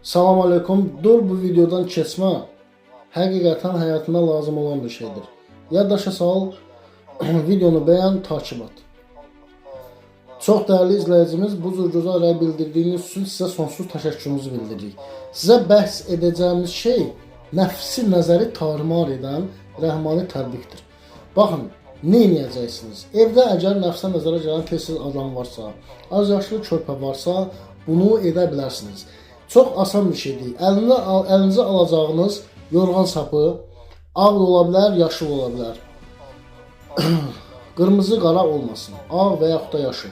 Salam aleykum. Dur bu videodan keçmə. Həqiqətən həyatına lazım olan bir şeydir. Yaddaşa sal, videonu bəyən, takip et. Çox dəyərli izləyicimiz, bu cür gözəl rəy bildirdiyiniz üçün sizə sonsuz təşəkkürümüzü bildiririk. Sizə bəhs edəcəyimiz şey nəfsi nəzəri tarmar edən rəhmani tətbiqdir. Baxın, nə edəcəksiniz? Evdə əgər nəfsə nəzərə gələn tez-tez adam varsa, az yaşlı körpə varsa, bunu edə bilərsiniz. Çox asan bir şeydir. Əlinizə alacağınız yorğan sapı ağ ola bilər, yaşıl ola bilər. Qırmızı, qara olmasın. Ağ və yaxud da yaşıl.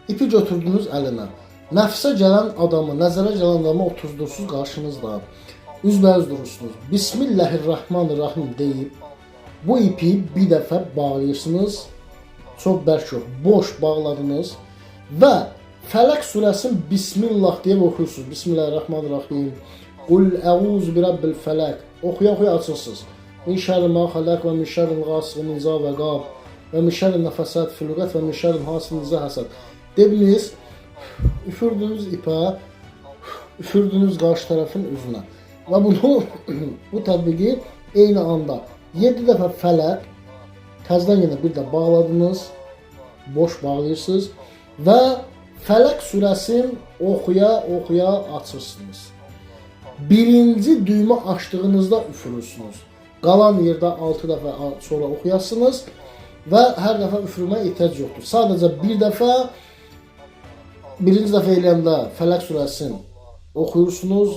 İpi götürdünüz əlinə. Nəfsə gələn adamı, nəzərə gələn adamı oturdursunuz qarşınızda. Üzbəüz durursunuz. Bismillahirrahmanirrahim deyib bu ipi bir dəfə bağlayırsınız. Çox bərk yox, boş bağladınız və Fələq surəsini Bismillah deyib oxuyursunuz. Bismillahirrahmanirrahim. Qul əuzu bi rabbil fələq. Oxuya-oxuya açırsınız. Min şərri ma xələq və min şərri qasiqin izə vəqab və min şərri nəfəsat fil uqad və min şərri hasidin izə həsəd. Dediniz, üfürdünüz ipə, üfürdünüz qarşı tərəfin üzünə. Və bunu, bu tətbiqi eyni anda 7 dəfə fələq, təzdən yenə bir də bağladınız, boş bağlayırsınız və Fələq surəsini oxuya-oxuya açırsınız. Birinci düymə açdığınızda üfürürsünüz. Qalan yerdə 6 dəfə sonra oxuyasınız və hər dəfə üfürməyə ehtiyac yoxdur. Sadəcə bir dəfə, birinci dəfə eləyəndə Fələq surəsini oxuyursunuz,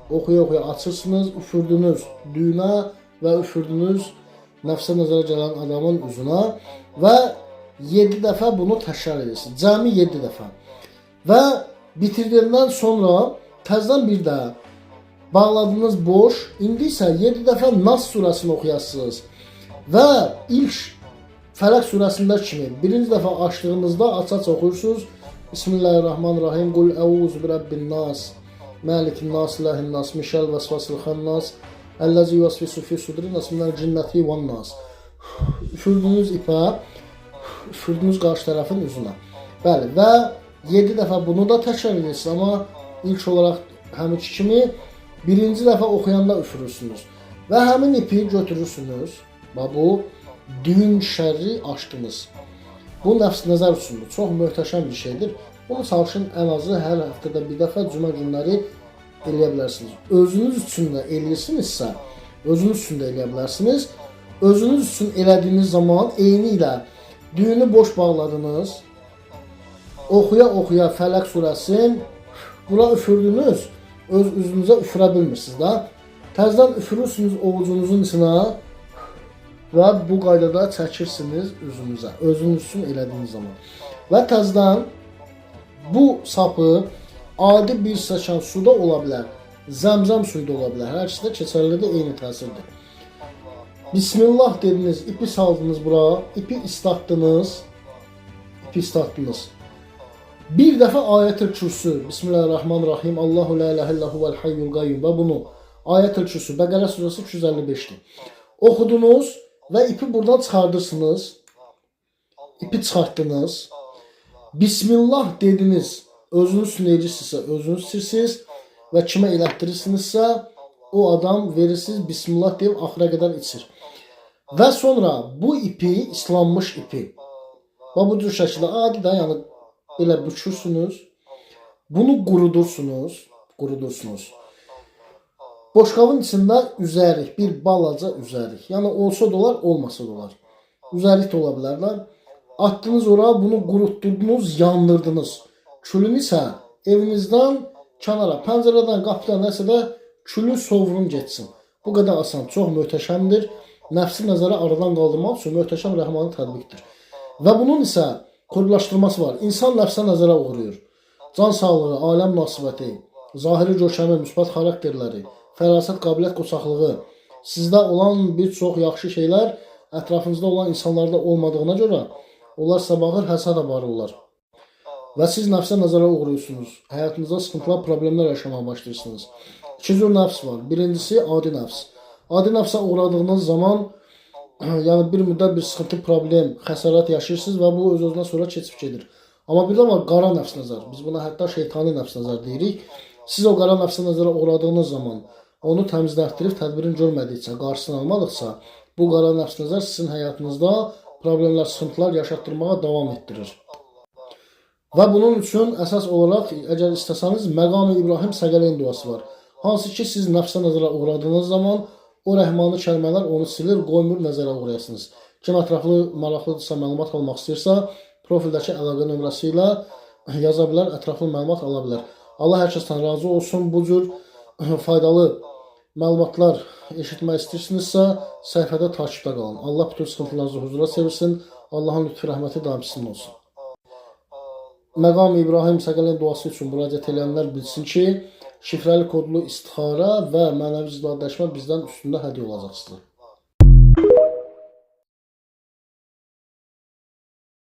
oxuya-oxuya açırsınız, üfürdünüz düymə və üfürdünüz nəfsə nəzərə gələn adamın üzünə və 7 dəfə bunu təkrar edirsiniz. Cəmi 7 dəfə. Və bitirdikdən sonra təzədən bir də bağladığınız boş, indi isə 7 dəfə Nas surəsini oxuyasınız. Və ilk Fələq surəsində kimi birinci dəfə açdığınızda aç-aç oxuyursunuz. Bismillahirrahmanirrahim. Qul əuzu bi rabbin nas, malikin nas, ilahin nas, min şərril vəsvasil xannas, əlləzi yuvəsvisu fi sudurin nas minəl cinnəti və nas. Üfürdünüz ipə, üfürdünüz qarşı tərəfin üzünə. Bəli, və 7 dəfə bunu da təkrar edirsiniz, amma ilk olaraq həminki kimi birinci dəfə oxuyanda üfürürsünüz. Və həmin ipi götürürsünüz. Və bu, düyün şərri açdınız. Bu nəfs nəzər üçündür. Çox möhtəşəm bir şeydir. Bunu çalışın ən azı hər həftədə bir dəfə cümə günləri eləyə bilərsiniz. Özünüz üçün də eləyirsinizsə, özünüz üçün də eləyə bilərsiniz. Özünüz üçün elədiyiniz zaman eyni ilə düyünü boş bağladınız. Oxuya-oxuya Fələq surəsini buna üfürdünüz. Öz üzünüzə üfürə bilmirsiniz da. Təzədən üfürürsünüz ovucunuzun içinə və bu qaydada çəkirsiniz üzünüzə. Özünüz üçün elədiyiniz zaman. Və təzədən bu sapı adi bir stəkan suda ola bilər. Zəmzəm suyu da ola bilər. Hər ikisi də keçərlidir, eyni təsirdir. Bismillah dediniz, ipi saldınız bura, ipi islatdınız, Bir dəfə ayət-ül kürsü, Bismillahirrahmanirrahim, Allahu la ilahe illahu vel hayyul qayyum və bunu ayət-ül kürsü, Bəqərə surəsi 255-dir. Oxudunuz və ipi buradan çıxardırsınız, ipi çıxartdınız, Bismillah dediniz, özünüz sünəyirsinizsə, özünüz sirsiniz və kimə elətdirirsinizsə, o adam verirsiniz, Bismillah deyib axıra qədər içir. Və sonra bu ipi, islanmış ipi, və bu cür şəkildə adi də, yəni belə bükürsünüz, bunu qurudursunuz. Boşqabın içində üzərik, bir balaca üzərik. Yəni olsa da olar, olmasa da olar. Üzərik də ola bilərlər. Atdınız ora, bunu qurutdurdunuz, yandırdınız. Külünü isə evinizdən kənara, pəncərədən, qapıdan, nəsə də külü sovrun getsin. Bu qədər asan, çox möhtəşəmdir. Nəfsi nəzərə aradan qaldırmaq üçün möhtəşəm rəhmani tətbiqdir. Və bunun isə qurlaşdırması var. İnsan nəfsə nəzərə uğrayır. Can sağlığı, aləm münasibəti, zahiri görkəmi, müsbət xarakterləri, fərasət, qabiliyyət, qoçaqlığı, sizdə olan bir çox yaxşı şeylər ətrafınızda olan insanlarda olmadığına görə onlar sabahır, həsəd aparırlar. Və siz nəfsə nəzərə uğrayırsınız. Həyatınızda sıxıntılar, problemlər yaşamaya başlayırsınız. İki cür nəfs var. Birincisi adi nəfs. Adi nəfsə uğradığınız zaman yəni bir müddət bir sıxıntı, problem, xəsarət yaşayırsınız və bu öz-özünə sonra keçib gedir. Amma bir də var qara nəfs nəzər. Biz buna hətta şeytani nəfs nəzər deyirik. Siz o qara nəfsə nəzərə uğradığınız zaman onu təmizlətdirib tədbirin görmədikcə, qarşısını almadıqsa, bu qara nəfs nəzər sizin həyatınızda problemlər, sıxıntılar yaşatdırmağa davam etdirir. Və bunun üçün əsas olaraq, əgər istəsəniz, Məqam-ı İbrahim Səqələyn duası var. Hansı ki, siz nəfsə nəzərə uğradığınız zaman o rəhmanı kəlmələr onu silir, qoymur nəzərə uğrayasınız. Kim ətraflı, maraqlıdırsa, məlumat almaq istəyirsə, profildəki əlaqə nömrəsi ilə yaza bilər, ətraflı məlumat ala bilər. Allah hər kəsdən razı olsun. Bu cür faydalı məlumatlar eşitmək istəyirsinizsə, səhifədə takipdə qalın. Allah bütün sıxıntılarınızı huzura çevirsin. Allahın lütfü, rəhməti daim sizin olsun. Məqam İbrahim Səqələyn duası üçün müraciət edənlər bilsin ki, şifrəli kodlu istixara və mənəvi icadləşmə bizdən üstündə hədiyyə olacaq sizə.